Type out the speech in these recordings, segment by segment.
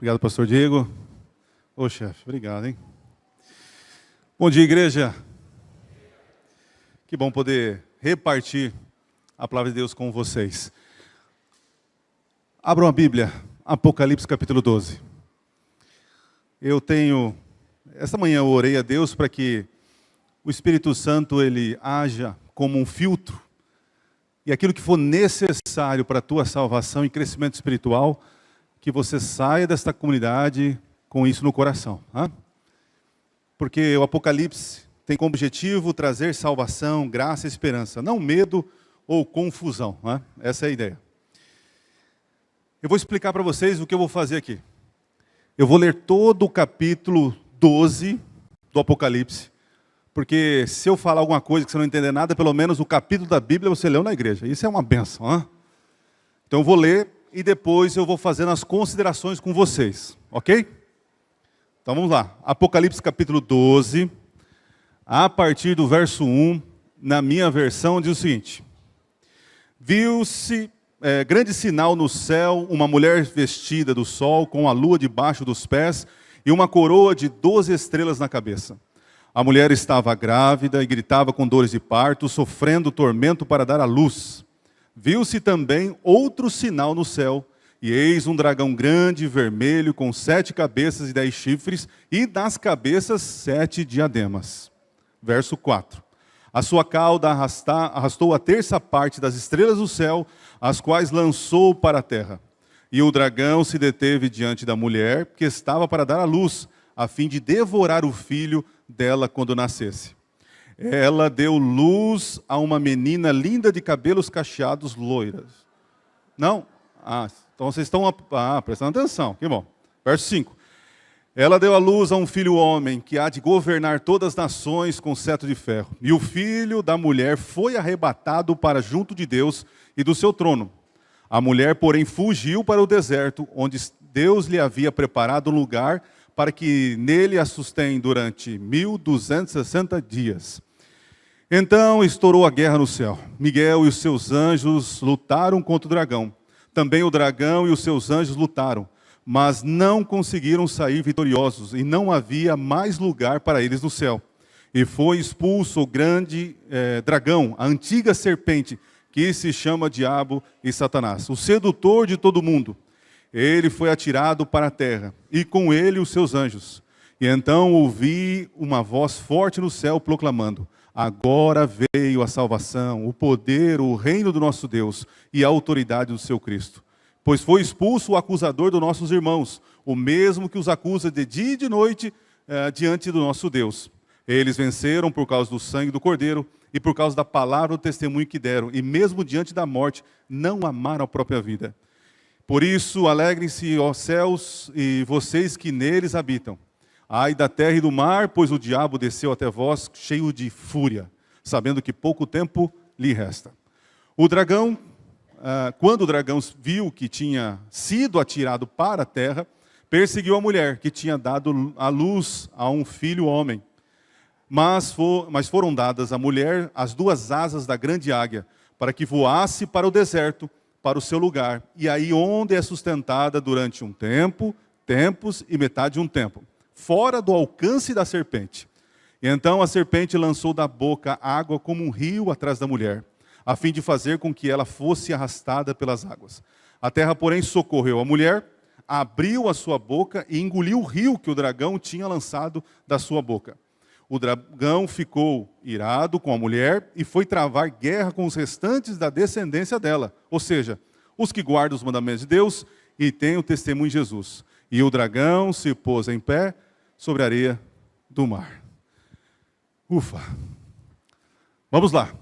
Obrigado, pastor Diego. Ô, chefe, obrigado, hein? Bom dia, igreja. Que bom poder repartir a palavra de Deus com vocês. Abram a Bíblia, Apocalipse capítulo 12. Esta manhã eu orei a Deus para que o Espírito Santo, ele haja como um filtro, e aquilo que for necessário para a tua salvação e crescimento espiritual, que você saia desta comunidade com isso no coração. Hein? Porque o Apocalipse tem como objetivo trazer salvação, graça e esperança, não medo ou confusão. Hein? Essa é a ideia. Eu vou explicar para vocês o que eu vou fazer aqui. Eu vou ler todo o capítulo 12 do Apocalipse, porque se eu falar alguma coisa que você não entender nada, pelo menos o capítulo da Bíblia você leu na igreja. Isso é uma bênção. Hein? Então eu vou ler e depois eu vou fazendo as considerações com vocês. Ok? Então vamos lá. Apocalipse capítulo 12, a partir do verso 1, na minha versão, diz o seguinte: Viu-se grande sinal no céu, uma mulher vestida do sol, com a lua debaixo dos pés e uma coroa de 12 estrelas na cabeça. A mulher estava grávida e gritava com dores de parto, sofrendo tormento para dar à luz. Viu-se também outro sinal no céu, e eis um dragão grande e vermelho, com 7 cabeças e 10 chifres, e das cabeças 7 diademas. Verso 4. A sua cauda arrastou a terça parte das estrelas do céu, as quais lançou para a terra. E o dragão se deteve diante da mulher, que estava para dar à luz, a fim de devorar o filho dela quando nascesse. Ela deu luz a uma menina linda de cabelos cacheados loiras. Não? Então vocês estão prestando atenção. Que bom. Verso 5. Ela deu à luz a um filho homem, que há de governar todas as nações com cetro de ferro. E o filho da mulher foi arrebatado para junto de Deus e do seu trono. A mulher, porém, fugiu para o deserto, onde Deus lhe havia preparado um lugar para que nele a sustém durante 1260 dias. Então estourou a guerra no céu. Miguel e os seus anjos lutaram contra o dragão. Também o dragão e os seus anjos lutaram, mas não conseguiram sair vitoriosos, e não havia mais lugar para eles no céu. E foi expulso o grande dragão, a antiga serpente, que se chama Diabo e Satanás, o sedutor de todo mundo. Ele foi atirado para a terra, e com ele os seus anjos. E então ouvi uma voz forte no céu proclamando: agora veio a salvação, o poder, o reino do nosso Deus e a autoridade do seu Cristo. Pois foi expulso o acusador dos nossos irmãos, o mesmo que os acusa de dia e de noite diante do nosso Deus. Eles venceram por causa do sangue do Cordeiro e por causa da palavra do testemunho que deram, e mesmo diante da morte não amaram a própria vida. Por isso, alegrem-se, ó céus, e vocês que neles habitam. Ai da terra e do mar, pois o diabo desceu até vós cheio de fúria, sabendo que pouco tempo lhe resta. Quando o dragão viu que tinha sido atirado para a terra, perseguiu a mulher, que tinha dado à luz a um filho homem. Mas foram dadas à mulher as 2 asas da grande águia, para que voasse para o deserto, para o seu lugar, e aí onde é sustentada durante um tempo, tempos e metade de um tempo, fora do alcance da serpente. E então a serpente lançou da boca água como um rio atrás da mulher, a fim de fazer com que ela fosse arrastada pelas águas. A terra, porém, socorreu a mulher, abriu a sua boca e engoliu o rio que o dragão tinha lançado da sua boca. O dragão ficou irado com a mulher e foi travar guerra com os restantes da descendência dela, ou seja, os que guardam os mandamentos de Deus e têm o testemunho de Jesus. E o dragão se pôs em pé sobre a areia do mar. Ufa! Vamos lá.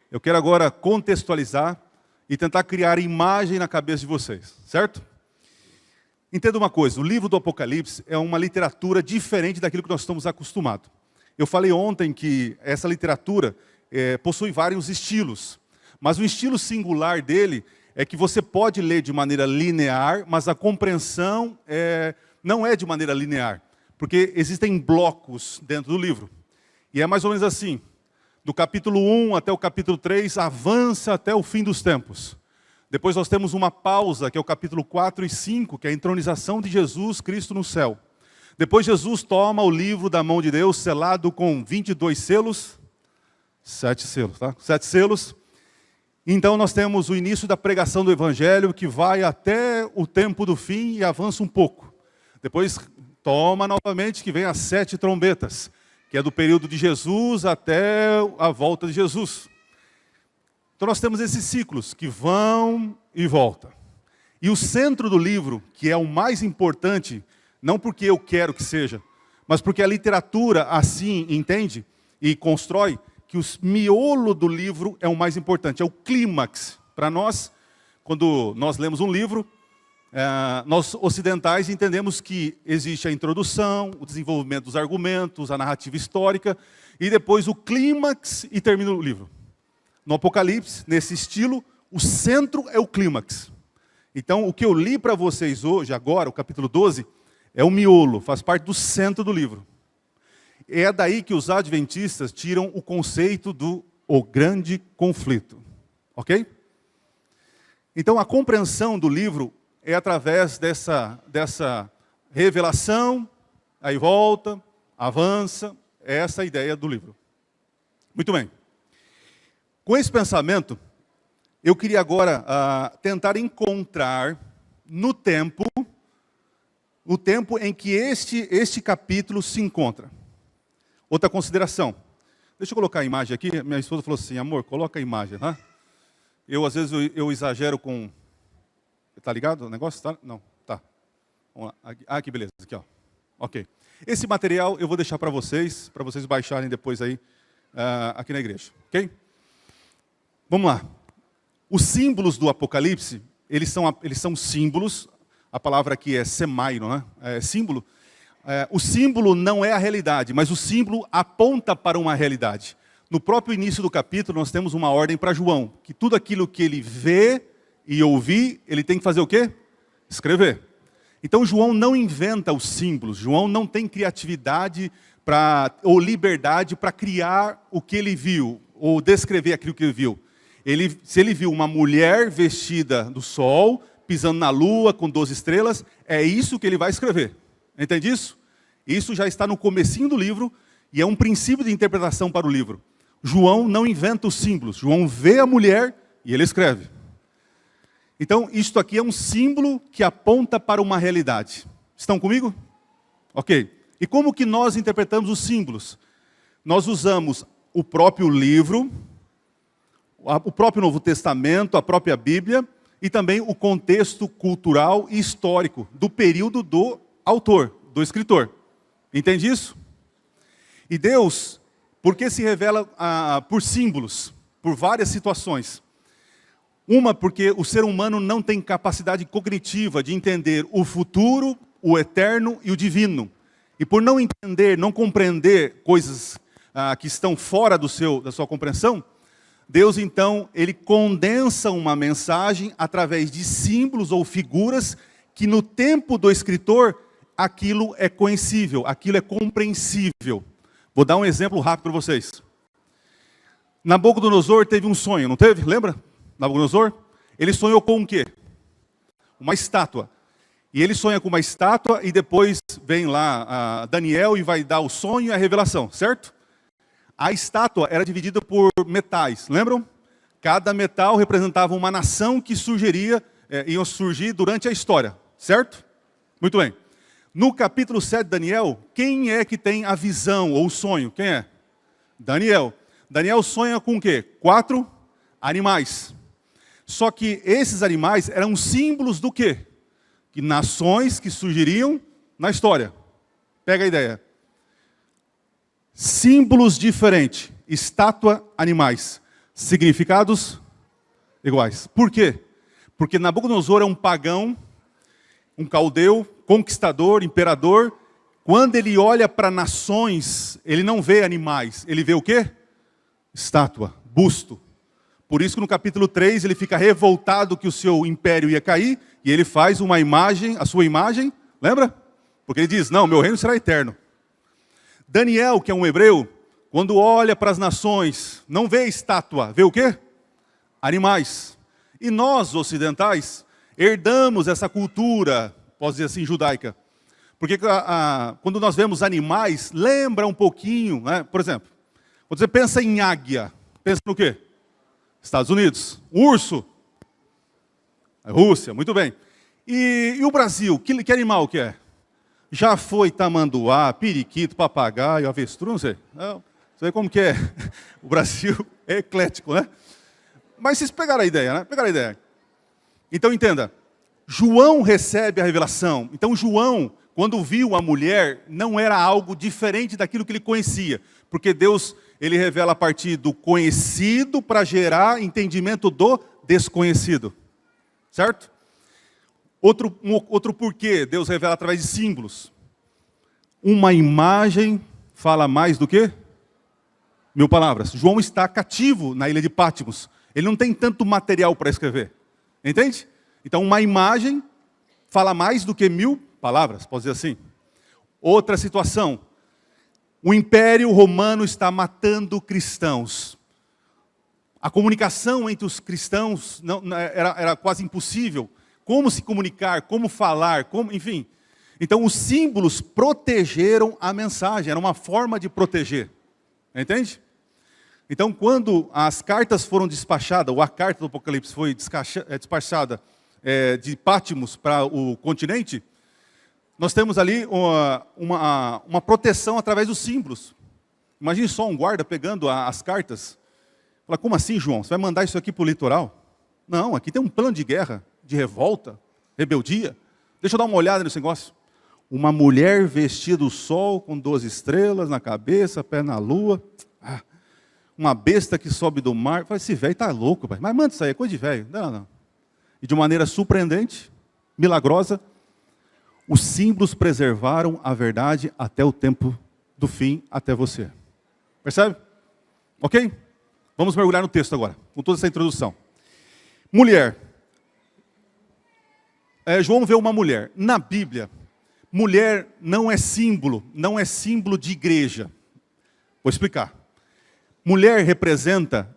Eu quero agora contextualizar e tentar criar imagem na cabeça de vocês, certo? Entenda uma coisa, o livro do Apocalipse é uma literatura diferente daquilo que nós estamos acostumados. Eu falei ontem que essa literatura possui vários estilos, mas o estilo singular dele é que você pode ler de maneira linear, mas a compreensão não é de maneira linear, porque existem blocos dentro do livro. E é mais ou menos assim: do capítulo 1 até o capítulo 3, avança até o fim dos tempos. Depois nós temos uma pausa, que é o capítulo 4 e 5, que é a entronização de Jesus Cristo no céu. Depois Jesus toma o livro da mão de Deus, selado com 22 selos, 7 selos, tá? 7 selos. Então nós temos o início da pregação do Evangelho, que vai até o tempo do fim e avança um pouco. Depois toma novamente, que vem as 7 trombetas, que é do período de Jesus até a volta de Jesus. Então nós temos esses ciclos que vão e voltam. E o centro do livro, que é o mais importante, não porque eu quero que seja, mas porque a literatura assim entende e constrói, que o miolo do livro é o mais importante, é o clímax. Para nós, quando nós lemos um livro, nós ocidentais entendemos que existe a introdução, o desenvolvimento dos argumentos, a narrativa histórica, e depois o clímax e termina o livro. No Apocalipse, nesse estilo, o centro é o clímax. Então, o que eu li para vocês hoje, agora, o capítulo 12, é o miolo, faz parte do centro do livro. É daí que os adventistas tiram o conceito do o grande conflito. Ok? Então, a compreensão do livro é através dessa revelação, aí volta, avança, é essa a ideia do livro. Muito bem. Com esse pensamento, eu queria agora tentar encontrar no tempo, o tempo em que este capítulo se encontra. Outra consideração. Deixa eu colocar a imagem aqui. Minha esposa falou assim, amor, coloca a imagem, tá? Às vezes, eu exagero com... Tá ligado o negócio? Tá? Não, tá. Vamos lá. Que beleza, aqui, ó. Ok. Esse material eu vou deixar para vocês baixarem depois aí, aqui na igreja, ok? Vamos lá. Os símbolos do Apocalipse, eles são símbolos. A palavra aqui é semairo, né? É símbolo. O símbolo não é a realidade, mas o símbolo aponta para uma realidade. No próprio início do capítulo, nós temos uma ordem para João, que tudo aquilo que ele vê e ouvir, ele tem que fazer o quê? Escrever. Então, João não inventa os símbolos. João não tem criatividade ou liberdade para criar o que ele viu, ou descrever aquilo que ele viu. Se ele viu uma mulher vestida do sol, pisando na lua com 12 estrelas, é isso que ele vai escrever. Entende isso? Isso já está no comecinho do livro e é um princípio de interpretação para o livro. João não inventa os símbolos. João vê a mulher e ele escreve. Então, isto aqui é um símbolo que aponta para uma realidade. Estão comigo? Ok. E como que nós interpretamos os símbolos? Nós usamos o próprio livro, o próprio Novo Testamento, a própria Bíblia, e também o contexto cultural e histórico do período do autor, do escritor. Entende isso? E Deus, por que se revela por símbolos, por várias situações? Uma, porque o ser humano não tem capacidade cognitiva de entender o futuro, o eterno e o divino. E por não entender, não compreender coisas que estão fora da sua compreensão, Deus, então, ele condensa uma mensagem através de símbolos ou figuras que no tempo do escritor, aquilo é conhecível, aquilo é compreensível. Vou dar um exemplo rápido para vocês. Nabucodonosor teve um sonho, não teve? Lembra? Nabucodonosor? Ele sonhou com o quê? Uma estátua. E ele sonha com uma estátua e depois vem lá Daniel e vai dar o sonho e a revelação, certo? A estátua era dividida por metais, lembram? Cada metal representava uma nação que iam surgir durante a história, certo? Muito bem. No capítulo 7 de Daniel, quem é que tem a visão ou o sonho? Quem é? Daniel. Daniel sonha com o quê? 4 animais. Só que esses animais eram símbolos do quê? Que nações que surgiriam na história. Pega a ideia. Símbolos diferentes. Estátua, animais. Significados iguais. Por quê? Porque Nabucodonosor é um pagão, um caldeu, conquistador, imperador. Quando ele olha para nações, ele não vê animais. Ele vê o quê? Estátua, busto. Por isso que no capítulo 3 ele fica revoltado que o seu império ia cair, e ele faz uma imagem, a sua imagem, lembra? Porque ele diz, não, meu reino será eterno. Daniel, que é um hebreu, quando olha para as nações, não vê estátua, vê o quê? Animais. E nós, ocidentais, herdamos essa cultura, posso dizer assim, judaica. Porque quando nós vemos animais, lembra um pouquinho, né? Por exemplo, quando você pensa em águia, pensa no quê? Estados Unidos. Urso. Rússia, muito bem. E o Brasil, que animal que é? Já foi tamanduá, periquito, papagaio, avestruz, não sei. Não, você vê como que é. O Brasil é eclético, né? Mas vocês pegaram a ideia, né? Pegaram a ideia. Então entenda, João recebe a revelação. Então João, quando viu a mulher, não era algo diferente daquilo que ele conhecia. Porque Deus, ele revela a partir do conhecido para gerar entendimento do desconhecido. Certo? Outro porquê Deus revela através de símbolos. Uma imagem fala mais do que 1000 palavras. João está cativo na ilha de Patmos. Ele não tem tanto material para escrever. Entende? Então uma imagem fala mais do que 1000 palavras, pode dizer assim. Outra situação. O Império Romano está matando cristãos. A comunicação entre os cristãos era quase impossível. Como se comunicar, como falar, enfim. Então os símbolos protegeram a mensagem, era uma forma de proteger. Entende? Então quando as cartas foram despachadas, ou a carta do Apocalipse foi despachada de Patmos para o continente, nós temos ali uma proteção através dos símbolos. Imagine só um guarda pegando as cartas. Fala, como assim, João? Você vai mandar isso aqui para o litoral? Não, aqui tem um plano de guerra, de revolta, rebeldia. Deixa eu dar uma olhada nesse negócio. Uma mulher vestida do sol, com 12 estrelas na cabeça, pé na lua. Uma besta que sobe do mar. Fala, esse velho está louco, pai. Mas manda isso aí, é coisa de velho. Não. E de maneira surpreendente, milagrosa, os símbolos preservaram a verdade até o tempo do fim, até você. Percebe? Ok? Vamos mergulhar no texto agora, com toda essa introdução. Mulher. João vê uma mulher. Na Bíblia, mulher não é símbolo de igreja. Vou explicar. Mulher representa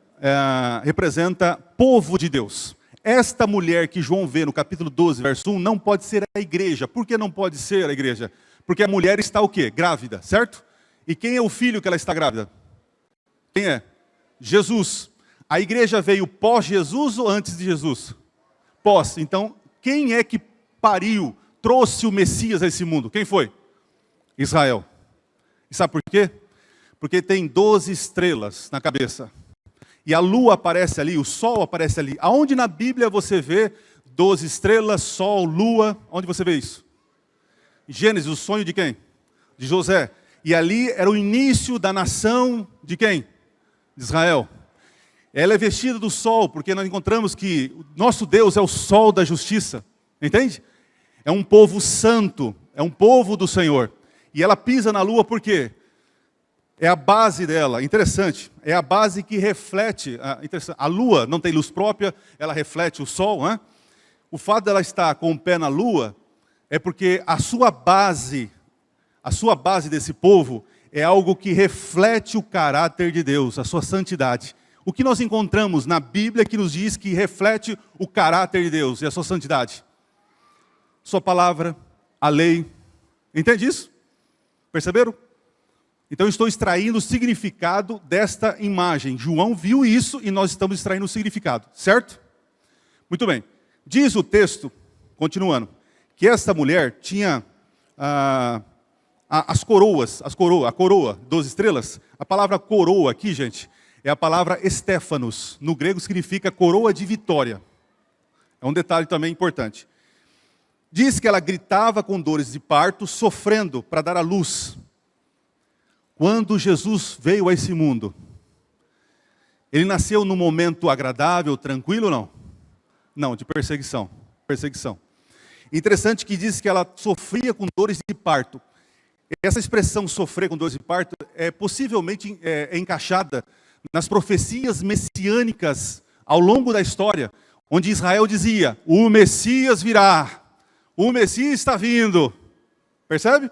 povo de Deus. Esta mulher que João vê no capítulo 12, verso 1, não pode ser a igreja. Por que não pode ser a igreja? Porque a mulher está o quê? Grávida, certo? E quem é o filho que ela está grávida? Quem é? Jesus. A igreja veio pós-Jesus ou antes de Jesus? Pós. Então, quem é que pariu, trouxe o Messias a esse mundo? Quem foi? Israel. E sabe por quê? Porque tem 12 estrelas na cabeça. E a lua aparece ali, o sol aparece ali. Aonde na Bíblia você vê 12 estrelas, sol, lua? Onde você vê isso? Gênesis, o sonho de quem? De José. E ali era o início da nação de quem? De Israel. Ela é vestida do sol, porque nós encontramos que o nosso Deus é o sol da justiça. Entende? É um povo santo, é um povo do Senhor. E ela pisa na lua por quê? É a base dela, interessante, é a base que reflete, a lua não tem luz própria, ela reflete o sol, né? O fato dela estar com o pé na lua, é porque a sua base desse povo, é algo que reflete o caráter de Deus, a sua santidade. O que nós encontramos na Bíblia que nos diz que reflete o caráter de Deus e a sua santidade? Sua palavra, a lei, entende isso? Perceberam? Então, eu estou extraindo o significado desta imagem. João viu isso e nós estamos extraindo o significado, certo? Muito bem. Diz o texto, continuando, que esta mulher tinha a coroa, 12 estrelas. A palavra coroa aqui, gente, é a palavra Stéphanos. No grego significa coroa de vitória. É um detalhe também importante. Diz que ela gritava com dores de parto, sofrendo para dar à luz. Quando Jesus veio a esse mundo, ele nasceu num momento agradável, tranquilo ou não? Não, de perseguição. Interessante que diz que ela sofria com dores de parto. Essa expressão sofrer com dores de parto é possivelmente encaixada nas profecias messiânicas ao longo da história, onde Israel dizia, o Messias virá, o Messias está vindo. Percebe?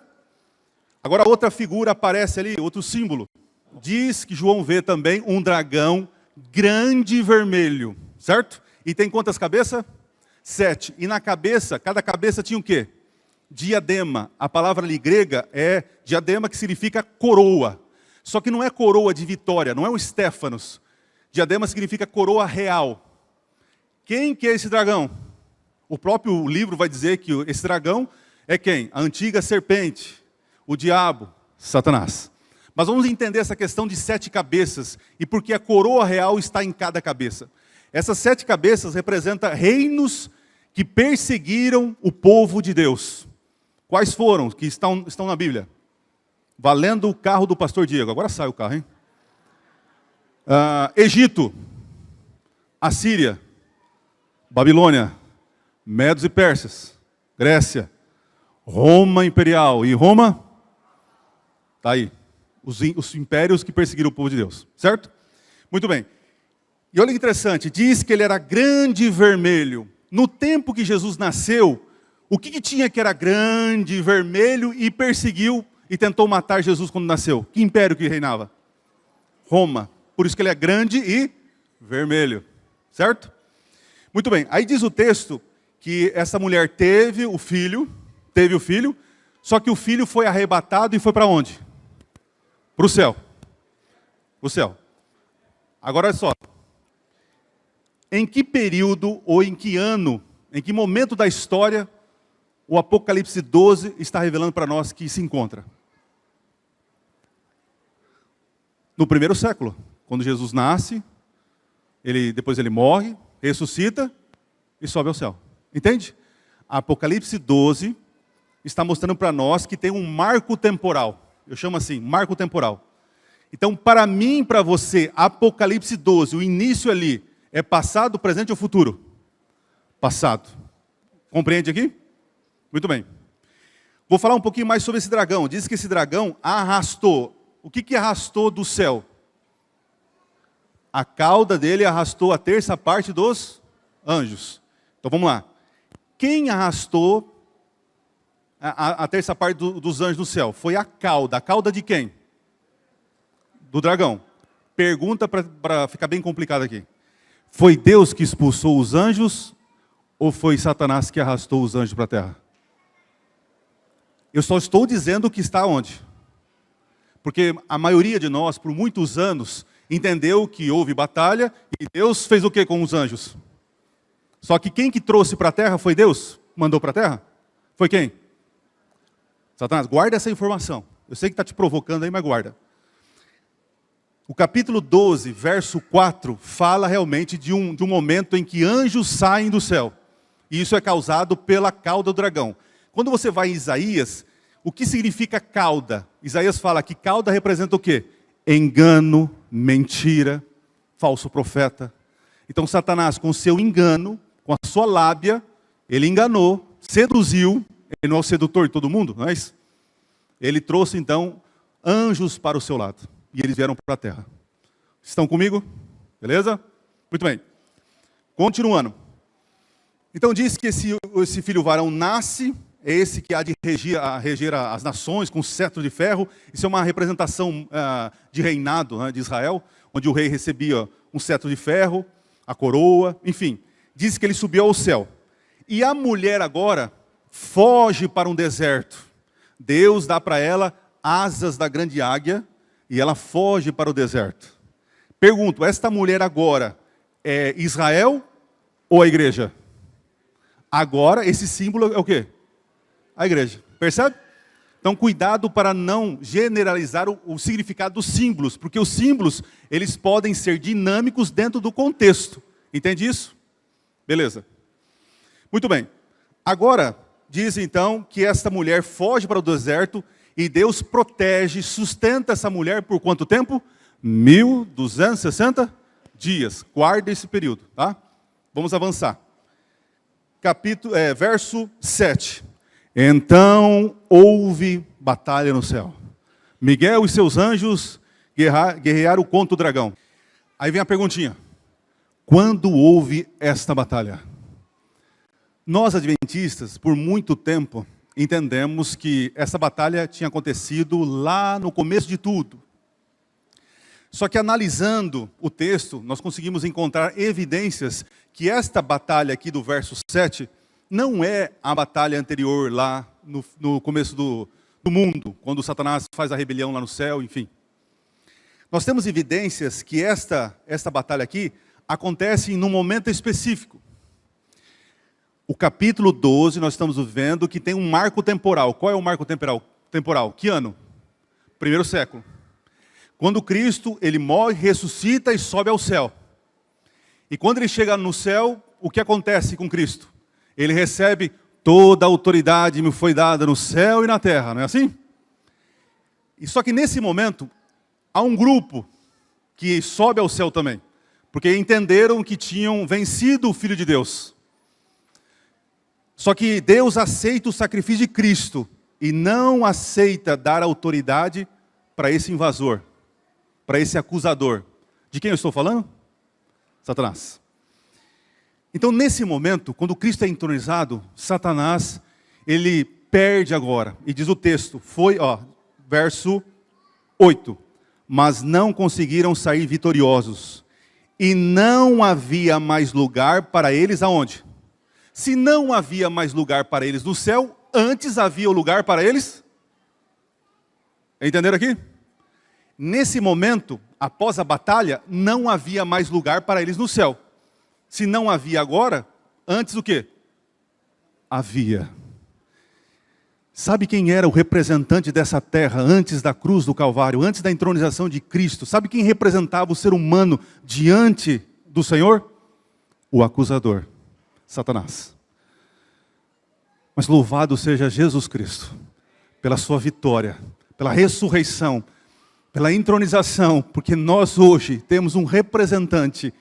Agora outra figura aparece ali, outro símbolo. Diz que João vê também um dragão grande e vermelho, certo? E tem quantas cabeças? 7. E na cabeça, cada cabeça tinha o quê? Diadema. A palavra ali grega é diadema, que significa coroa. Só que não é coroa de vitória, não é um Stéfanos. Diadema significa coroa real. Quem que é esse dragão? O próprio livro vai dizer que esse dragão é quem? A antiga serpente, o diabo, Satanás. Mas vamos entender essa questão de 7 cabeças e por que a coroa real está em cada cabeça. Essas 7 cabeças representam reinos que perseguiram o povo de Deus. Quais foram que estão na Bíblia? Valendo o carro do pastor Diego. Agora sai o carro, hein? Egito, Assíria, Babilônia, Medos e Persas, Grécia, Roma imperial. E Roma? Está aí. Os impérios que perseguiram o povo de Deus. Certo? Muito bem. E olha que interessante. Diz que ele era grande e vermelho. No tempo que Jesus nasceu, o que tinha que era grande e vermelho e perseguiu e tentou matar Jesus quando nasceu? Que império que reinava? Roma. Por isso que ele é grande e vermelho. Certo? Muito bem. Aí diz o texto que essa mulher teve o filho, só que o filho foi arrebatado e foi para onde? Para o céu. Para o céu. Agora olha só. Em que período ou em que ano, em que momento da história o Apocalipse 12 está revelando para nós que se encontra? No primeiro século, quando Jesus nasce, depois ele morre, ressuscita e sobe ao céu. Entende? Apocalipse 12 está mostrando para nós que tem um marco temporal. Eu chamo assim, marco temporal. Então, para mim e para você, Apocalipse 12, o início ali, é passado, presente ou futuro? Passado. Compreende aqui? Muito bem. Vou falar um pouquinho mais sobre esse dragão. Diz que esse dragão arrastou. O que arrastou do céu? A cauda dele arrastou a terça parte dos anjos. Então vamos lá. Quem arrastou a terça parte dos anjos do céu? Foi a cauda. A cauda de quem? Do dragão. Pergunta para ficar bem complicado aqui. Foi Deus que expulsou os anjos ou foi Satanás que arrastou os anjos para a terra? Eu só estou dizendo que está onde? Porque a maioria de nós, por muitos anos, entendeu que houve batalha e Deus fez o que com os anjos? Só que quem que trouxe para a terra foi Deus? Mandou para a terra? Foi quem? Satanás, guarda essa informação. Eu sei que está te provocando aí, mas guarda. O capítulo 12, verso 4, fala realmente de um momento em que anjos saem do céu. E isso é causado pela cauda do dragão. Quando você vai em Isaías, o que significa cauda? Isaías fala que cauda representa o quê? Engano, mentira, falso profeta. Então Satanás, com o seu engano, com a sua lábia, ele enganou, seduziu. Ele não é o sedutor de todo mundo, não é isso? Ele trouxe então anjos para o seu lado. E eles vieram para a terra. Estão comigo? Beleza? Muito bem. Continuando. Então diz que esse filho varão nasce, é esse que há de reger as nações com cetro de ferro. Isso é uma representação de reinado, de Israel, onde o rei recebia um cetro de ferro, a coroa, enfim. Diz que ele subiu ao céu. E a mulher agora foge para um deserto. Deus dá para ela asas da grande águia, e ela foge para o deserto. Pergunto, esta mulher agora é Israel ou a igreja? Agora, esse símbolo é o quê? A igreja. Percebe? Então, cuidado para não generalizar o significado dos símbolos, porque os símbolos, eles podem ser dinâmicos dentro do contexto. Entende isso? Beleza. Muito bem. Agora, diz então que esta mulher foge para o deserto, e Deus protege, sustenta essa mulher por quanto tempo? 1260 dias. Guarda esse período, tá? Vamos avançar. Verso 7. Então houve batalha no céu. Miguel e seus anjos guerrearam contra o dragão. Aí vem a perguntinha. Quando houve esta batalha? Nós, adventistas, por muito tempo, entendemos que essa batalha tinha acontecido lá no começo de tudo. Só que analisando o texto, nós conseguimos encontrar evidências que esta batalha aqui do verso 7 não é a batalha anterior lá no começo do mundo, quando Satanás faz a rebelião lá no céu, enfim. Nós temos evidências que esta batalha aqui acontece em um momento específico. O capítulo 12, nós estamos vendo que tem um marco temporal. Qual é o marco temporal? Que ano? Primeiro século. Quando Cristo, ele morre, ressuscita e sobe ao céu. E quando ele chega no céu, o que acontece com Cristo? Ele recebe toda a autoridade me foi dada no céu e na terra, não é assim? E só que nesse momento, há um grupo que sobe ao céu também. Porque entenderam que tinham vencido o Filho de Deus. Só que Deus aceita o sacrifício de Cristo e não aceita dar autoridade para esse invasor, para esse acusador. De quem eu estou falando? Satanás. Então, nesse momento, quando Cristo é entronizado, Satanás, ele perde agora. E diz o texto, verso 8. Mas não conseguiram sair vitoriosos. E não havia mais lugar para eles aonde? Se não havia mais lugar para eles no céu, antes havia o lugar para eles? Entenderam aqui? Nesse momento, após a batalha, não havia mais lugar para eles no céu. Se não havia agora, antes o quê? Havia. Sabe quem era o representante dessa terra antes da cruz do Calvário, antes da entronização de Cristo? Sabe quem representava o ser humano diante do Senhor? O acusador, Satanás. Mas louvado seja Jesus Cristo, pela sua vitória, pela ressurreição, pela entronização, porque nós hoje temos um representante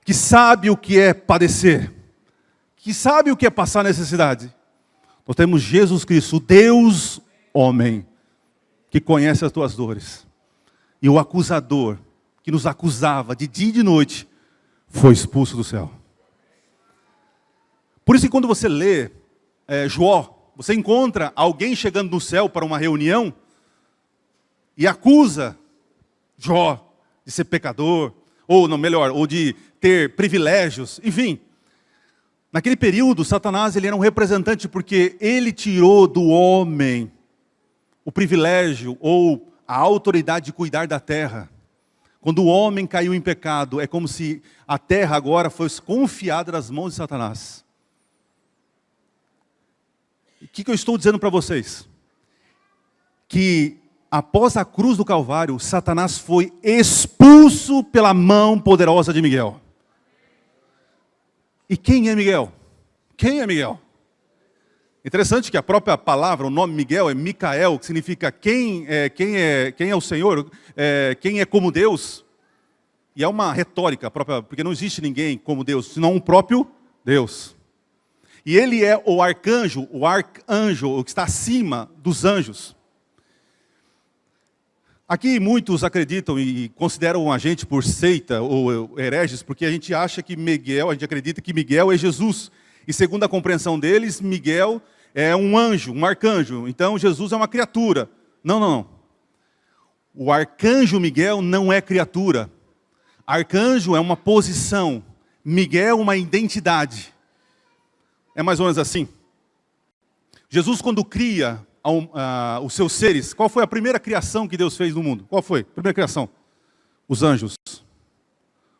que sabe o que é padecer, que sabe o que é passar necessidade. Nós temos Jesus Cristo, o Deus homem, que conhece as tuas dores. E o acusador, que nos acusava de dia e de noite, foi expulso do céu. Por isso que quando você lê Jó, você encontra alguém chegando no céu para uma reunião e acusa Jó de ser pecador, ou de ter privilégios, enfim. Naquele período, Satanás ele era um representante porque ele tirou do homem o privilégio ou a autoridade de cuidar da terra. Quando o homem caiu em pecado, é como se a terra agora fosse confiada nas mãos de Satanás. O que eu estou dizendo para vocês? Que após a cruz do Calvário, Satanás foi expulso pela mão poderosa de Miguel. E quem é Miguel? Quem é Miguel? Interessante que a própria palavra, o nome Miguel é Micael, que significa quem é o Senhor, quem é como Deus. E é uma retórica própria, porque não existe ninguém como Deus, senão o próprio Deus. E ele é o arcanjo, o que está acima dos anjos. Aqui muitos acreditam e consideram a gente por seita ou hereges, porque a gente acredita que Miguel é Jesus. E segundo a compreensão deles, Miguel é um anjo, um arcanjo. Então Jesus é uma criatura. Não. O arcanjo Miguel não é criatura. Arcanjo é uma posição. Miguel é uma identidade. É mais ou menos assim. Jesus, quando cria os seus seres, qual foi a primeira criação que Deus fez no mundo? Qual foi a primeira criação? Os anjos.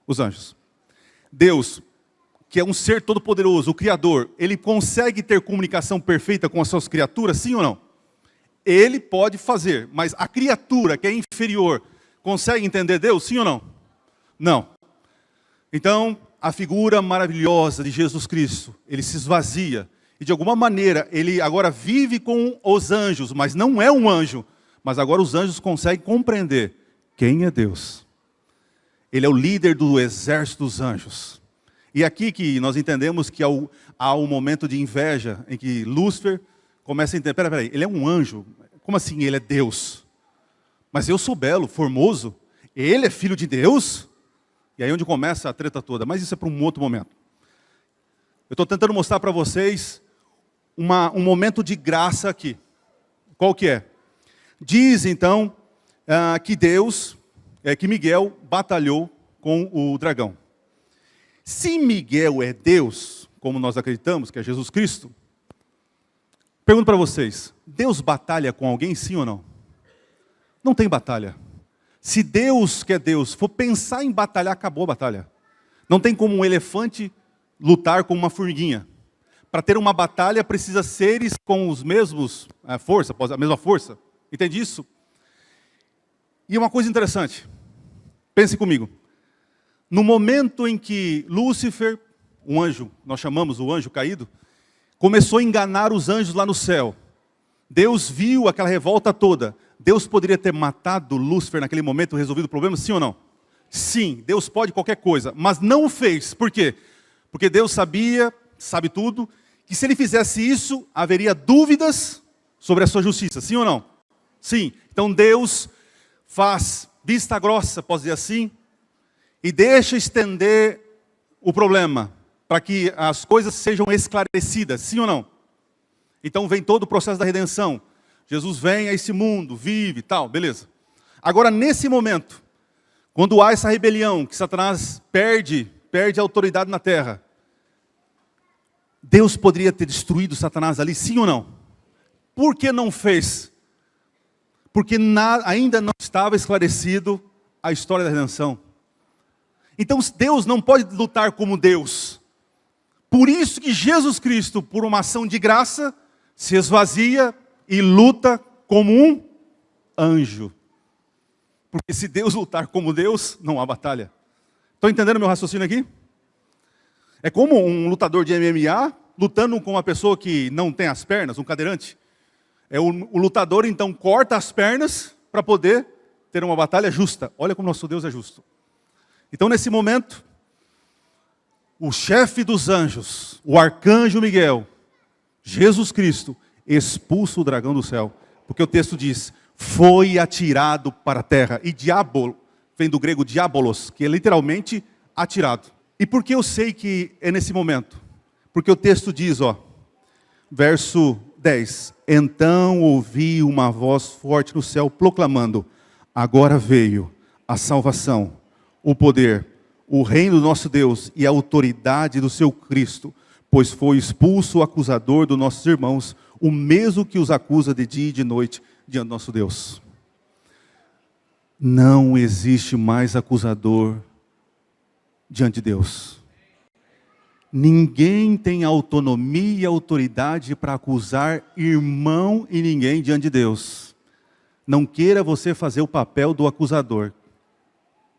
Os anjos. Deus, que é um ser todo-poderoso, o Criador, ele consegue ter comunicação perfeita com as suas criaturas, sim ou não? Ele pode fazer, mas a criatura que é inferior, consegue entender Deus, sim ou não? Não. Então, a figura maravilhosa de Jesus Cristo, ele se esvazia. E de alguma maneira, ele agora vive com os anjos, mas não é um anjo. Mas agora os anjos conseguem compreender quem é Deus. Ele é o líder do exército dos anjos. E aqui que nós entendemos que há um momento de inveja, em que Lúcifer começa a entender, peraí, ele é um anjo, como assim ele é Deus? Mas eu sou belo, formoso, ele é filho de Deus? E aí onde começa a treta toda, mas isso é para um outro momento. Eu estou tentando mostrar para vocês um momento de graça aqui. Qual que é? Diz então que Deus, é que Miguel batalhou com o dragão. Se Miguel é Deus, como nós acreditamos, que é Jesus Cristo, pergunto para vocês, Deus batalha com alguém, sim ou não? Não tem batalha. Se Deus, que é Deus, for pensar em batalhar, acabou a batalha. Não tem como um elefante lutar com uma formiguinha. Para ter uma batalha, precisa seres com os mesmos a mesma força. Entende isso? E uma coisa interessante. Pense comigo. No momento em que Lúcifer, um anjo, nós chamamos o anjo caído, começou a enganar os anjos lá no céu. Deus viu aquela revolta toda. Deus poderia ter matado Lúcifer naquele momento, resolvido o problema, sim ou não? Sim, Deus pode qualquer coisa, mas não o fez. Por quê? Porque Deus sabia, sabe tudo, que se ele fizesse isso, haveria dúvidas sobre a sua justiça, sim ou não? Sim. Então Deus faz vista grossa, posso dizer assim, e deixa estender o problema, para que as coisas sejam esclarecidas, sim ou não? Então vem todo o processo da redenção. Jesus vem a esse mundo, vive e tal, beleza. Agora, nesse momento, quando há essa rebelião, que Satanás perde a autoridade na terra, Deus poderia ter destruído Satanás ali, sim ou não? Por que não fez? Porque ainda não estava esclarecido a história da redenção. Então Deus não pode lutar como Deus. Por isso que Jesus Cristo, por uma ação de graça, se esvazia e luta como um anjo. Porque se Deus lutar como Deus, não há batalha. Estão entendendo meu raciocínio aqui? É como um lutador de MMA lutando com uma pessoa que não tem as pernas, um cadeirante. O lutador então corta as pernas para poder ter uma batalha justa. Olha como nosso Deus é justo. Então nesse momento, o chefe dos anjos, o arcanjo Miguel, Jesus Cristo, expulsa o dragão do céu. Porque o texto diz, foi atirado para a terra. E diabo, vem do grego diabolos, que é literalmente atirado. E por que eu sei que é nesse momento? Porque o texto diz, verso 10. Então ouvi uma voz forte no céu proclamando, agora veio a salvação, o poder, o reino do nosso Deus e a autoridade do seu Cristo, pois foi expulso o acusador dos nossos irmãos, o mesmo que os acusa de dia e de noite diante do nosso Deus. Não existe mais acusador diante de Deus. Ninguém tem autonomia e autoridade para acusar irmão e ninguém diante de Deus. Não queira você fazer o papel do acusador.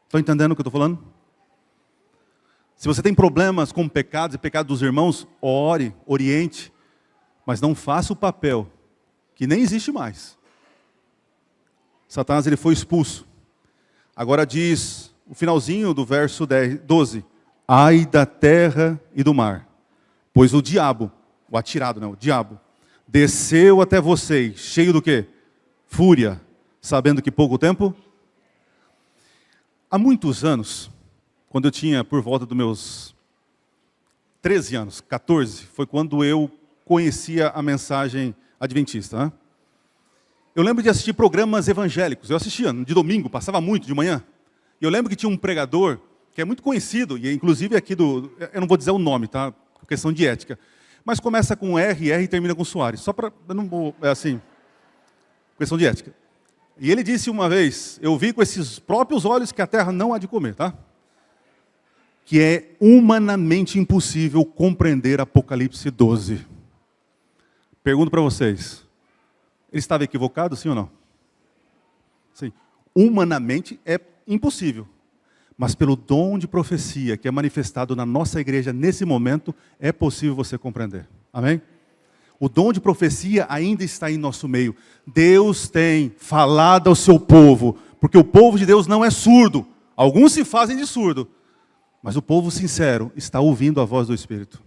Estão entendendo o que eu estou falando? Se você tem problemas com pecados e pecados dos irmãos, ore, oriente, mas não faça o papel que nem existe mais. Satanás ele foi expulso. Agora diz o finalzinho do verso 12. Ai da terra e do mar, pois o diabo, o atirado não, o diabo, desceu até vocês, cheio do quê? Fúria, sabendo que pouco tempo? Há muitos anos, quando eu tinha por volta dos meus 13 anos, 14, foi quando eu conhecia a mensagem adventista. Né? Eu lembro de assistir programas evangélicos, eu assistia de domingo, passava muito de manhã. E eu lembro que tinha um pregador, que é muito conhecido, e inclusive aqui eu não vou dizer o nome, tá? Por questão de ética. Mas começa com R e termina com Soares. Só para, eu não vou, é assim, questão de ética. E ele disse uma vez, eu vi com esses próprios olhos que a terra não há de comer, tá? Que é humanamente impossível compreender Apocalipse 12. Pergunto para vocês, ele estava equivocado, sim ou não? Sim. Humanamente é impossível. Mas pelo dom de profecia que é manifestado na nossa igreja nesse momento, é possível você compreender. Amém? O dom de profecia ainda está em nosso meio. Deus tem falado ao seu povo, porque o povo de Deus não é surdo. Alguns se fazem de surdo, mas o povo sincero está ouvindo a voz do Espírito.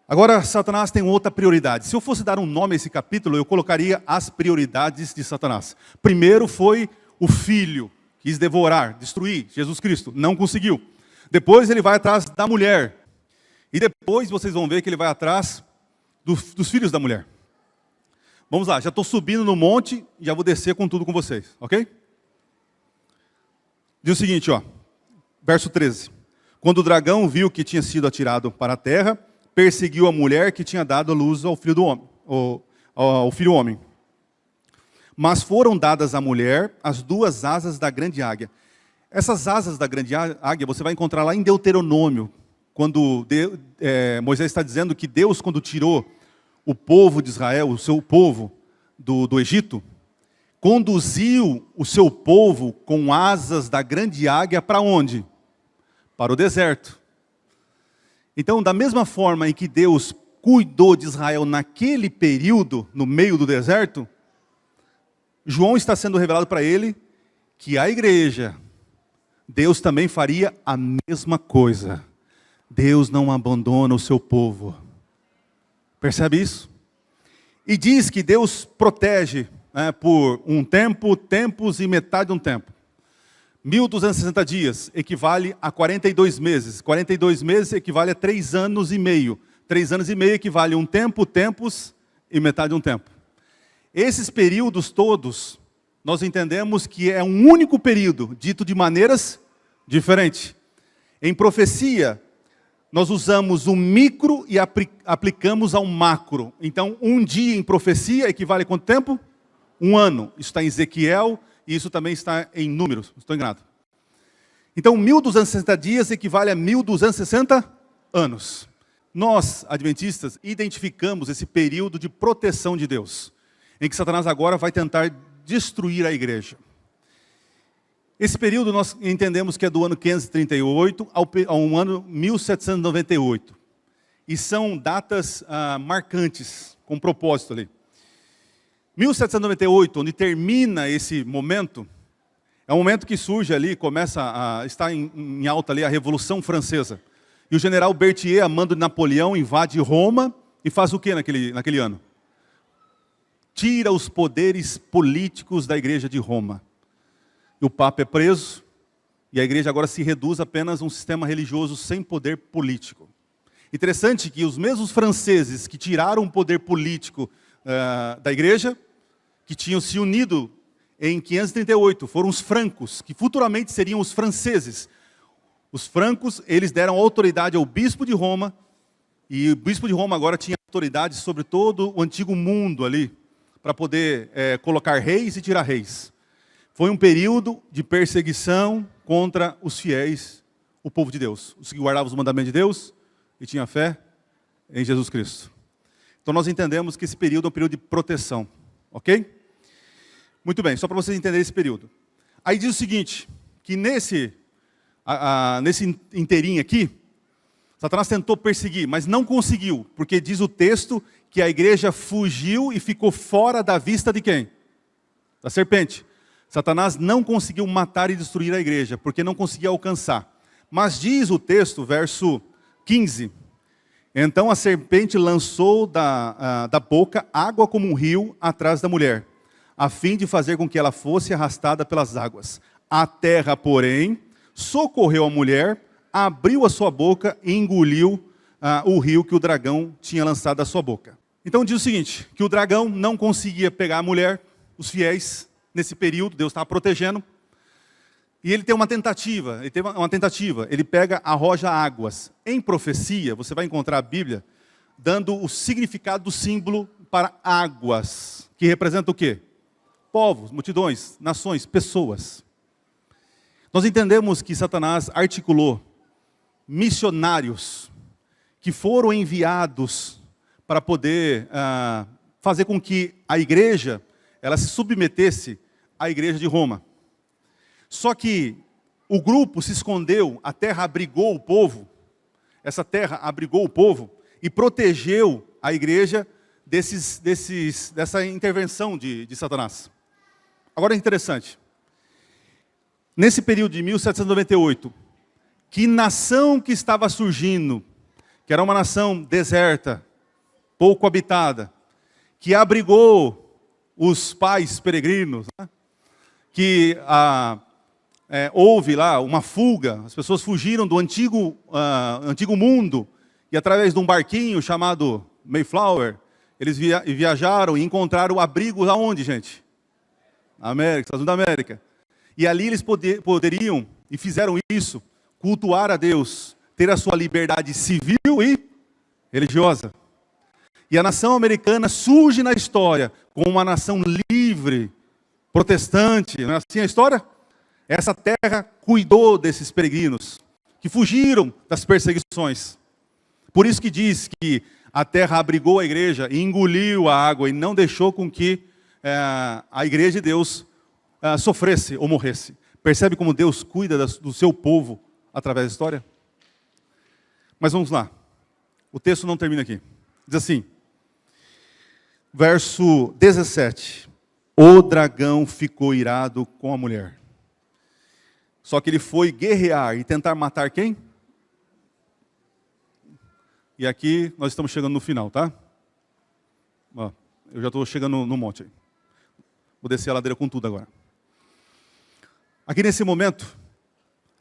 Agora, Satanás tem outra prioridade. Se eu fosse dar um nome a esse capítulo, eu colocaria as prioridades de Satanás. Primeiro foi o filho. Quis devorar, destruir Jesus Cristo, não conseguiu. Depois ele vai atrás da mulher. E depois vocês vão ver que ele vai atrás dos filhos da mulher. Vamos lá, já estou subindo no monte e já vou descer com tudo com vocês, ok? Diz o seguinte, ó, verso 13. Quando o dragão viu que tinha sido atirado para a terra, perseguiu a mulher que tinha dado à luz ao filho do homem, ao filho homem. Mas foram dadas à mulher as duas asas da grande águia. Essas asas da grande águia você vai encontrar lá em Deuteronômio, quando Moisés está dizendo que Deus, quando tirou o povo de Israel, o seu povo do Egito, conduziu o seu povo com asas da grande águia para onde? Para o deserto. Então, da mesma forma em que Deus cuidou de Israel naquele período, no meio do deserto, João está sendo revelado para ele que a igreja, Deus também faria a mesma coisa. Deus não abandona o seu povo. Percebe isso? E diz que Deus protege por um tempo, tempos e metade de um tempo. 1260 dias equivale a 42 meses. 42 meses equivale a 3 anos e meio. 3 anos e meio equivale a um tempo, tempos e metade de um tempo. Esses períodos todos, nós entendemos que é um único período, dito de maneiras diferentes. Em profecia, nós usamos o micro e aplicamos ao macro. Então, um dia em profecia equivale a quanto tempo? 1 ano. Isso está em Ezequiel e isso também está em Números, não estou enganado. Então, 1260 dias equivale a 1260 anos. Nós, adventistas, identificamos esse período de proteção de Deus, em que Satanás agora vai tentar destruir a igreja. Esse período nós entendemos que é do ano 538 ao ano 1798. E são datas marcantes, com propósito ali. 1798, onde termina esse momento, é um momento que surge ali, começa a estar em alta ali a Revolução Francesa. E o general Berthier, a mando de Napoleão, invade Roma e faz o que naquele ano? Tira os poderes políticos da igreja de Roma. E o Papa é preso, e a igreja agora se reduz apenas a um sistema religioso sem poder político. Interessante que os mesmos franceses que tiraram o poder político da igreja, que tinham se unido em 538, foram os francos, que futuramente seriam os franceses. Os francos, eles deram autoridade ao bispo de Roma, e o bispo de Roma agora tinha autoridade sobre todo o antigo mundo ali, para poder colocar reis e tirar reis. Foi um período de perseguição contra os fiéis, o povo de Deus, os que guardavam os mandamentos de Deus e tinham fé em Jesus Cristo. Então nós entendemos que esse período é um período de proteção, ok? Muito bem, só para vocês entenderem esse período. Aí diz o seguinte, que nesse inteirinho aqui, Satanás tentou perseguir, mas não conseguiu, porque diz o texto que a igreja fugiu e ficou fora da vista de quem? Da serpente. Satanás não conseguiu matar e destruir a igreja, porque não conseguia alcançar. Mas diz o texto, verso 15, então a serpente lançou da boca água como um rio atrás da mulher, a fim de fazer com que ela fosse arrastada pelas águas. A terra, porém, socorreu a mulher, abriu a sua boca e engoliu o rio que o dragão tinha lançado da sua boca. Então diz o seguinte, que o dragão não conseguia pegar a mulher, os fiéis, nesse período, Deus estava protegendo, e ele tem uma tentativa, ele pega, arroja águas. Em profecia, você vai encontrar a Bíblia dando o significado do símbolo para águas, que representa o quê? Povos, multidões, nações, pessoas. Nós entendemos que Satanás articulou missionários que foram enviados para poder fazer com que a igreja ela se submetesse à igreja de Roma. Só que o grupo se escondeu, a terra abrigou o povo, essa terra abrigou o povo e protegeu a igreja dessa intervenção de Satanás. Agora é interessante, nesse período de 1798, que nação que estava surgindo, que era uma nação deserta, pouco habitada, que abrigou os pais peregrinos, né? Que houve lá uma fuga, as pessoas fugiram do antigo mundo, e através de um barquinho chamado Mayflower, eles viajaram e encontraram abrigos aonde, gente? Na América, Estados Unidos da América. E ali eles poderiam, e fizeram isso, cultuar a Deus, ter a sua liberdade civil e religiosa. E a nação americana surge na história como uma nação livre, protestante. Não é assim a história? Essa terra cuidou desses peregrinos, que fugiram das perseguições. Por isso que diz que a terra abrigou a igreja e engoliu a água e não deixou com que a igreja de Deus sofresse ou morresse. Percebe como Deus cuida do seu povo através da história? Mas vamos lá. O texto não termina aqui. Diz assim, verso 17. O dragão ficou irado com a mulher. Só que ele foi guerrear e tentar matar quem? E aqui nós estamos chegando no final, tá? Ó, eu já estou chegando no monte aí. Vou descer a ladeira com tudo agora. Aqui nesse momento,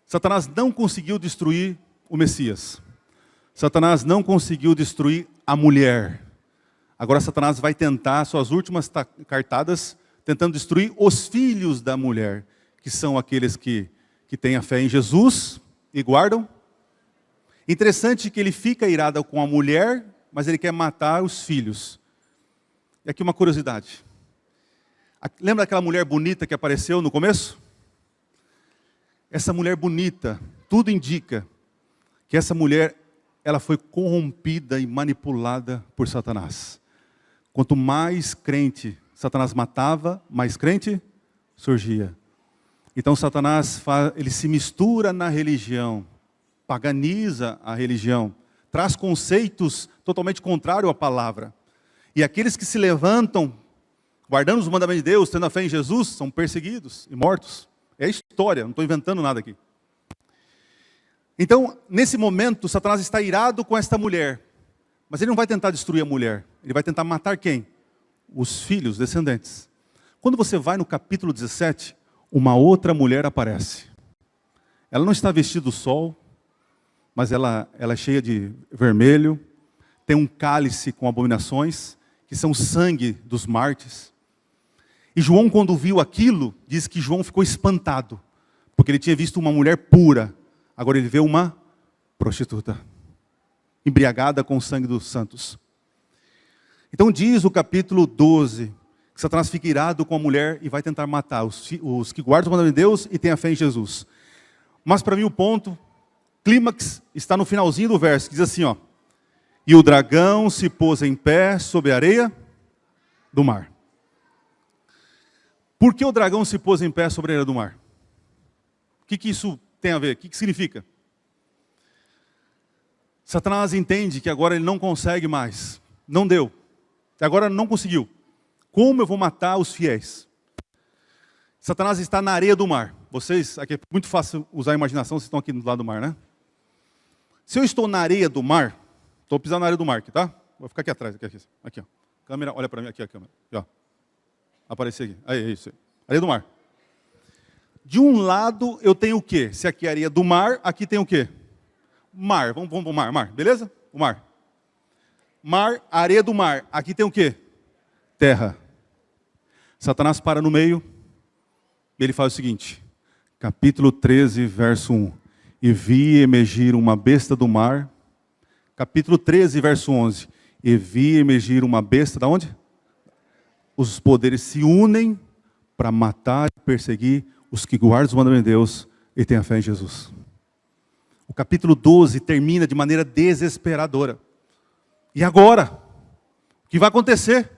Satanás não conseguiu destruir o Messias. Satanás não conseguiu destruir a mulher. Agora Satanás vai tentar suas últimas cartadas, tentando destruir os filhos da mulher, que são aqueles que têm a fé em Jesus e guardam. Interessante que ele fica irado com a mulher, mas ele quer matar os filhos. E aqui uma curiosidade. Lembra daquela mulher bonita que apareceu no começo? Essa mulher bonita, tudo indica que essa mulher, ela foi corrompida e manipulada por Satanás. Quanto mais crente Satanás matava, mais crente surgia. Então Satanás ele se mistura na religião, paganiza a religião, traz conceitos totalmente contrários à palavra. E aqueles que se levantam, guardando os mandamentos de Deus, tendo a fé em Jesus, são perseguidos e mortos. É história, não estou inventando nada aqui. Então, nesse momento, Satanás está irado com esta mulher. Mas ele não vai tentar destruir a mulher. Ele vai tentar matar quem? Os filhos, os descendentes. Quando você vai no capítulo 17, uma outra mulher aparece. Ela não está vestida do sol, mas ela é cheia de vermelho, tem um cálice com abominações, que são o sangue dos mártires. E João, quando viu aquilo, diz que João ficou espantado, porque ele tinha visto uma mulher pura, agora ele vê uma prostituta, embriagada com o sangue dos santos. Então diz o capítulo 12, que Satanás fica irado com a mulher e vai tentar matar os que guardam o mandamento de Deus e têm a fé em Jesus. Mas para mim o ponto, clímax, está no finalzinho do verso, que diz assim, ó, e o dragão se pôs em pé sobre a areia do mar. Por que o dragão se pôs em pé sobre a areia do mar? O que isso tem a ver? O que significa? Satanás entende que agora ele não consegue mais. Não deu. Agora não conseguiu. Como eu vou matar os fiéis? Satanás está na areia do mar. Vocês, aqui é muito fácil usar a imaginação, vocês estão aqui do lado do mar, né? Se eu estou na areia do mar, estou pisando na areia do mar aqui, tá? Vou ficar aqui atrás, aqui ó. Câmera, olha para mim, aqui a câmera. Aqui, ó. Aparecer aqui. Aí, é isso aí. Areia do mar. De um lado eu tenho o quê? Se aqui é areia do mar, aqui tem o quê? Mar. Vamos para o mar, beleza? O mar. Mar, areia do mar. Aqui tem o quê? Terra. Satanás para no meio e ele faz o seguinte. Capítulo 13, verso 1. E vi emergir uma besta do mar. Capítulo 13, verso 11. E vi emergir uma besta da onde? Os poderes se unem para matar e perseguir os que guardam os mandamentos de Deus e têm a fé em Jesus. O capítulo 12 termina de maneira desesperadora. E agora? O que vai acontecer?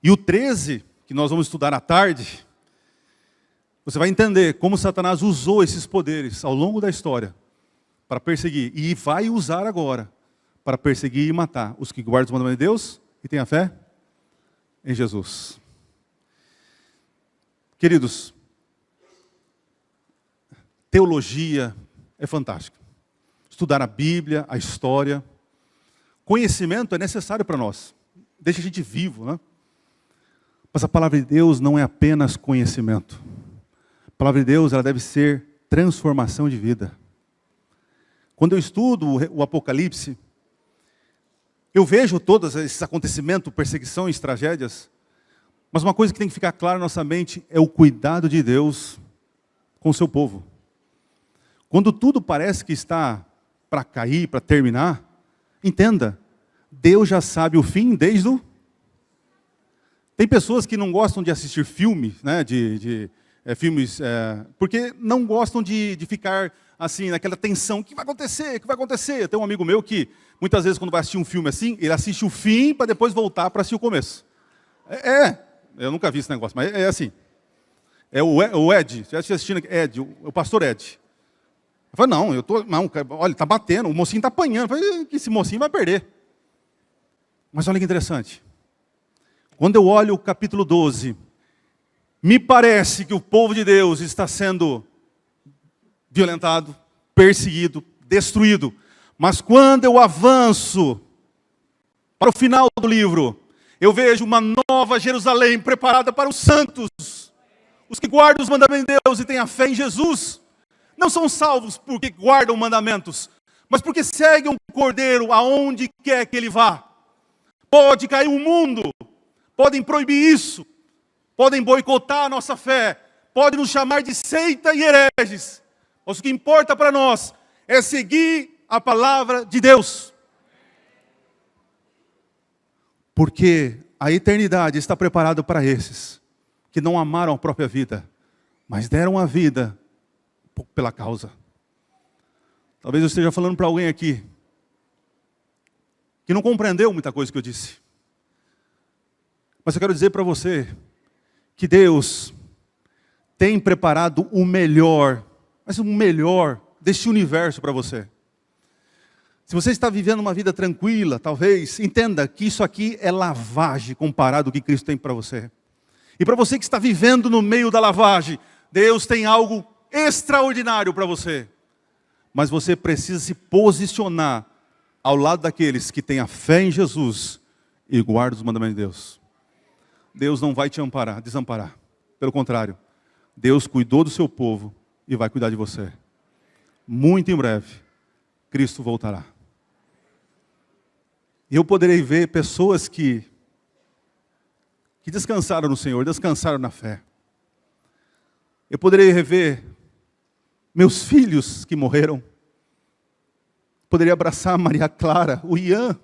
E o 13, que nós vamos estudar à tarde, você vai entender como Satanás usou esses poderes ao longo da história para perseguir. E vai usar agora para perseguir e matar os que guardam os mandamentos de Deus e têm a fé em Jesus. Queridos, teologia é fantástico. Estudar a Bíblia, a história. Conhecimento é necessário para nós. Deixa a gente vivo, né? Mas a palavra de Deus não é apenas conhecimento. A palavra de Deus, ela deve ser transformação de vida. Quando eu estudo o Apocalipse, eu vejo todos esses acontecimentos, perseguições, tragédias, Mas uma coisa que tem que ficar clara na nossa mente é o cuidado de Deus com o seu povo. Quando tudo parece que está para cair, para terminar, entenda, Deus já sabe o fim desde o... Tem pessoas que não gostam de assistir filmes, né, filmes, porque não gostam de ficar assim, naquela tensão, o que vai acontecer, o que vai acontecer? Tem um amigo meu que, muitas vezes, quando vai assistir um filme assim, ele assiste o fim para depois voltar para assistir o começo. Eu nunca vi esse negócio, mas é assim. É o Ed, você está assistindo aqui, Ed, o pastor Ed. Eu falei, não, olha, está batendo, o mocinho está apanhando. Eu falei, esse mocinho vai perder. Mas olha que interessante. Quando eu olho o capítulo 12, me parece que o povo de Deus está sendo violentado, perseguido, destruído. Mas quando eu avanço para o final do livro, eu vejo uma nova Jerusalém preparada para os santos, os que guardam os mandamentos de Deus e têm a fé em Jesus. Não são salvos porque guardam mandamentos, mas porque seguem o Cordeiro aonde quer que ele vá. Pode cair o mundo, podem proibir isso, podem boicotar a nossa fé, podem nos chamar de seita e hereges. Mas o que importa para nós é seguir a palavra de Deus. Porque a eternidade está preparada para esses que não amaram a própria vida, mas deram a vida pela causa. Talvez eu esteja falando para alguém aqui que não compreendeu muita coisa que eu disse. Mas eu quero dizer para você que Deus tem preparado o melhor, mas o melhor deste universo para você. Se você está vivendo uma vida tranquila, talvez, entenda que isso aqui é lavagem comparado ao que Cristo tem para você. E para você que está vivendo no meio da lavagem, Deus tem algo extraordinário para você. Mas você precisa se posicionar ao lado daqueles que têm a fé em Jesus e guardam os mandamentos de Deus. Deus não vai te desamparar. Pelo contrário, Deus cuidou do seu povo e vai cuidar de você. Muito em breve, Cristo voltará. E eu poderei ver pessoas que descansaram no Senhor, descansaram na fé. Eu poderei rever meus filhos que morreram. Poderia abraçar a Maria Clara, o Ian,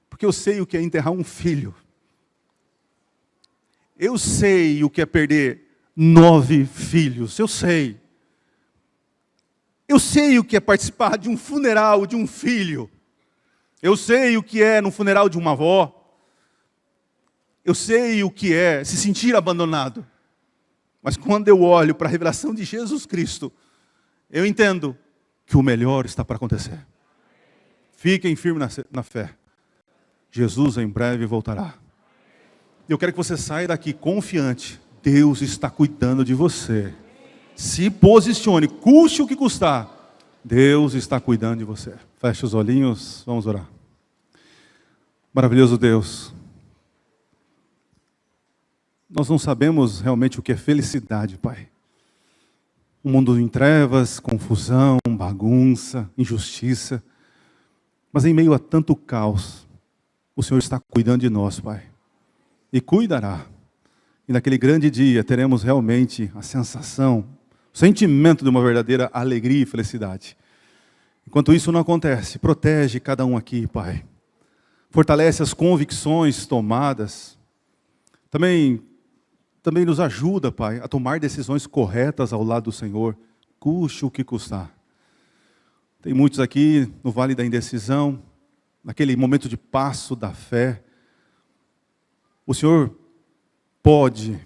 porque eu sei o que é enterrar um filho. Eu sei o que é perder 9 filhos, eu sei. Eu sei o que é participar de um funeral de um filho. Eu sei o que é no funeral de uma avó. Eu sei o que é se sentir abandonado. Mas quando eu olho para a revelação de Jesus Cristo, eu entendo que o melhor está para acontecer. Fiquem firmes na fé. Jesus em breve voltará. Eu quero que você saia daqui confiante. Deus está cuidando de você. Se posicione, custe o que custar. Deus está cuidando de você. Feche os olhinhos, vamos orar. Maravilhoso Deus. Nós não sabemos realmente o que é felicidade, Pai. Um mundo em trevas, confusão, bagunça, injustiça. Mas em meio a tanto caos, o Senhor está cuidando de nós, Pai. E cuidará. E naquele grande dia teremos realmente a sensação, o sentimento de uma verdadeira alegria e felicidade. Enquanto isso não acontece, protege cada um aqui, Pai. Fortalece as convicções tomadas. Também nos ajuda, Pai, a tomar decisões corretas ao lado do Senhor, custe o que custar. Tem muitos aqui no vale da indecisão, naquele momento de passo da fé. O Senhor pode,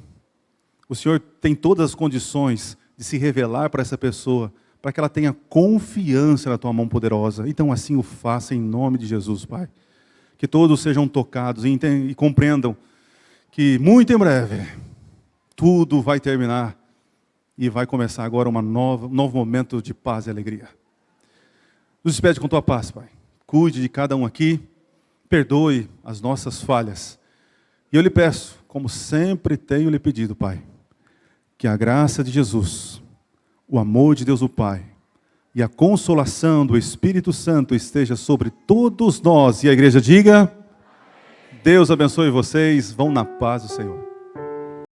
o Senhor tem todas as condições de se revelar para essa pessoa, para que ela tenha confiança na Tua mão poderosa. Então assim o faça em nome de Jesus, Pai. Que todos sejam tocados e compreendam que muito em breve tudo vai terminar e vai começar agora um novo momento de paz e alegria. Nos despede com Tua paz, Pai. Cuide de cada um aqui, perdoe as nossas falhas. E eu lhe peço, como sempre tenho lhe pedido, Pai, que a graça de Jesus, o amor de Deus o Pai e a consolação do Espírito Santo esteja sobre todos nós. E a igreja diga: Deus abençoe vocês, vão na paz do Senhor.